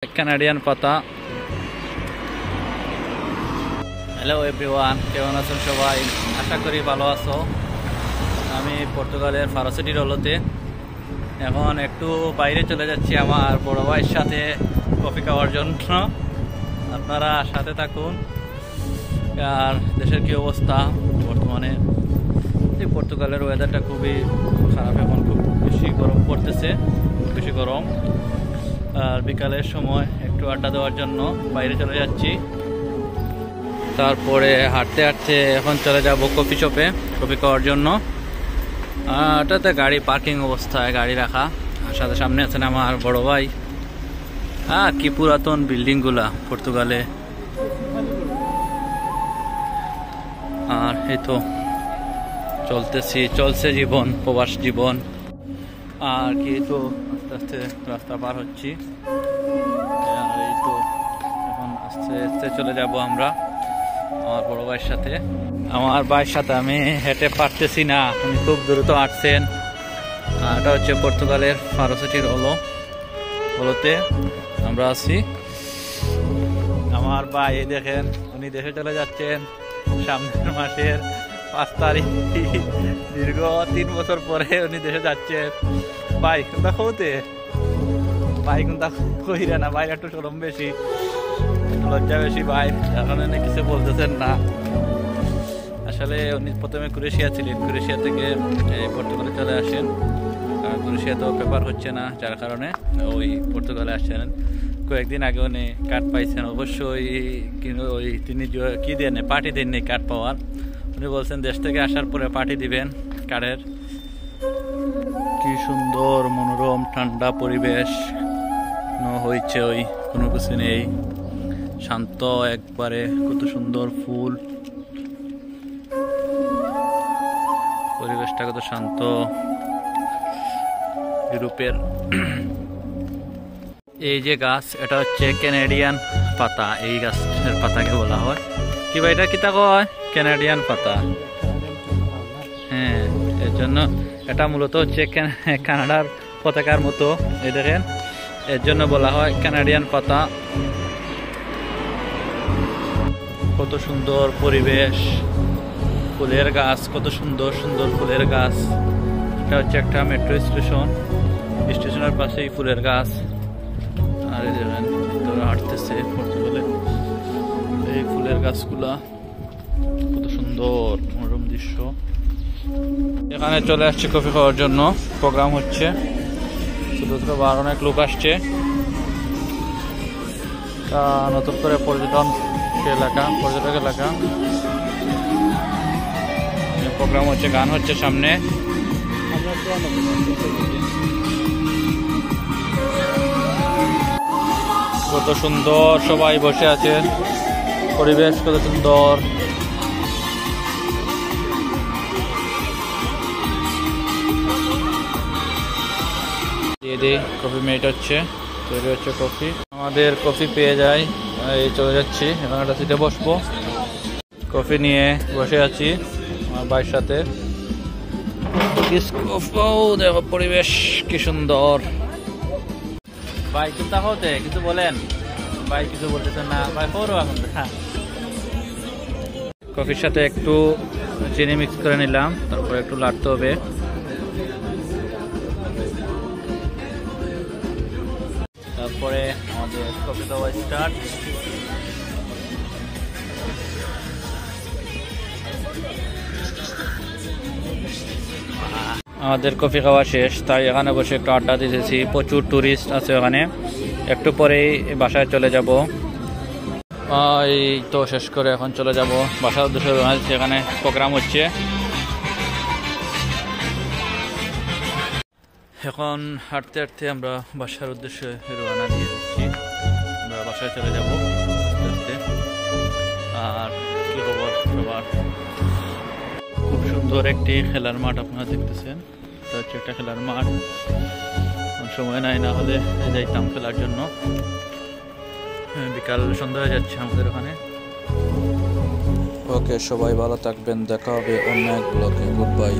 Canadian পাতা। Hello everyone, কেমন আছেন সবাই? আশা করি ভালো আছো। আমি পর্তুগালের ফারো রোলোতে এখন একটু বাইরে চলে যাচ্ছি আমার বড় ভাইয়ের সাথে কফি খাওয়ার জন্য। আপনারা সাথে থাকুন। আর দেশের কি অবস্থা বর্তমানে? এই পর্তুগালের ওয়েদারটা খুবই খারাপ, এখন খুব বেশি গরম পড়তেছে, খুব বেশি গরম। আর বিকালের সময় একটু আড্ডা দেওয়ার জন্য বাইরে চলে যাচ্ছি। তারপরে হাঁটতে হাঁটতে এখন চলে যাব কফি শপে কফি খাওয়ার জন্য। ওটাতে গাড়ি পার্কিং অবস্থায় গাড়ি রাখা, আর সাথে সামনে আছেন আমার বড় ভাই। কি পুরাতন বিল্ডিং গুলা পর্তুগালে। আর এই তো চলছে জীবন, প্রবাস জীবন। আর কি তো আস্তে আস্তে রাস্তা পার হচ্ছি। আর এই তো এখন আস্তে আস্তে চলে যাব আমরা আমার বড় ভাইয়ের সাথে। আমার ভাইয়ের সাথে আমি হেঁটে পারতেছি না, উনি খুব দ্রুত হাঁটছেন। এটা হচ্ছে পর্তুগালের ফারো হলোতে আমরা আছি। আমার ভাই এই দেখেন, উনি দেশে চলে যাচ্ছেন সামনের মাসের 5 তারিখ। দীর্ঘ 3 বছর পরে উনি দেশে যাচ্ছেন। ভাই কোনটা খোতে ভাই কোনটা কইরা না, ভাই একটু সরম বেশি, লজ্জা বেশি ভাই, যার কারণে কিছু বলতেছেন না। আসলে উনি প্রথমে ক্রোয়েশিয়া ছিলেন, ক্রোয়েশিয়া থেকে পর্তুগালে চলে আসেন। ক্রোয়েশিয়া তো পেপার হচ্ছে না, যার কারণে ওই পর্তুগালে আসছেন। কয়েকদিন আগে উনি কার্ড পাইছেন, অবশ্যই ওই তিনি কি দেন, পার্টি দেননি কার্ড পাওয়ার। উনি বলছেন দেশ থেকে আসার পরে পার্টি দিবেন কার্ডের। কি সুন্দর মনোরম ঠান্ডা পরিবেশ হয়েছে, ওই কোনো কিছু নেই, শান্ত একবারে। কত সুন্দর ফুল, পরিবেশটা কত শান্ত। ইউরোপের এই যে গাছ, এটা হচ্ছে ক্যানাডিয়ান পাতা। এই গাছের পাতাকে বলা হয় কি ভাই, এটা কিতা কয়? ক্যানাডিয়ান পাতা। হ্যাঁ, এর জন্য এটা মূলত হচ্ছে কানাডার পতাকার মতো, এই দেখেন, এর জন্য বলা হয় কানাডিয়ান পাতা। কত সুন্দর পরিবেশ, ফুলের গাছ, কত সুন্দর সুন্দর ফুলের গাছ। এটা হচ্ছে একটা মেট্রো স্টেশন, স্টেশনের পাশেই ফুলের গাছ। আর এই দেখেন ভিতরে হাঁটতেছে পর্তুগালে এই ফুলের গাছগুলা, কত সুন্দর মনোরম দৃশ্য। এখানে চলে আসছে কফি খাওয়ার জন্য, প্রোগ্রাম হচ্ছে, ছোট ছোট বার অনেক লোক আসছে। নতুন করে পর্যটক এলাকা প্রোগ্রাম হচ্ছে, গান হচ্ছে সামনে। কত সুন্দর সবাই বসে আছেন, পরিবেশ কত সুন্দর। কফি মেট হচ্ছে, তৈরি হচ্ছে কফি। আমাদের কফি পেয়ে যায়, এই চলে যাচ্ছি, এখন একটা সিটে বসবো। কফি নিয়ে বসে আছি আমার ভাইয়ের সাথে। দেখো পরিবেশ কি সুন্দর। ভাই চিন্তা হতে কিছু বলেন? ভাই কিছু বলতেছেন না, ভাই করো এখন। কফির সাথে একটু চিনি মিক্স করে নিলাম, তারপরে একটু লাড়তে হবে। তারপরে আমাদের কফি খাওয়া স্টার্ট। আমাদের কফি খাওয়া শেষ, তাই এখানে বসে একটু আড্ডা দিতেছি। প্রচুর টুরিস্ট আছে এখানে, একটু পরেই বাসায় চলে যাব। এই তো শেষ করে এখন চলে যাব বাসার উদ্দেশ্যে। এখানে প্রোগ্রাম হচ্ছে, এখন হাঁটতে হাঁটতে আমরা বাসার উদ্দেশ্যে রওনা দিয়ে দিচ্ছি। আমরা বাসায় চলে যাব আস্তে আস্তে। আর কি খবর সবার? খুব সুন্দর একটি খেলার মাঠ আপনারা দেখতেছেন, এটা হচ্ছে একটা খেলার মাঠ। সময় নাই, না হলে যাইতাম খেলার জন্য। বিকাল সন্ধ্যা হয়ে যাচ্ছে আমাদের ওখানে। ওকে, সবাই ভালো থাকবেন, দেখা হবে অন্য এক ব্লগে। Good bye.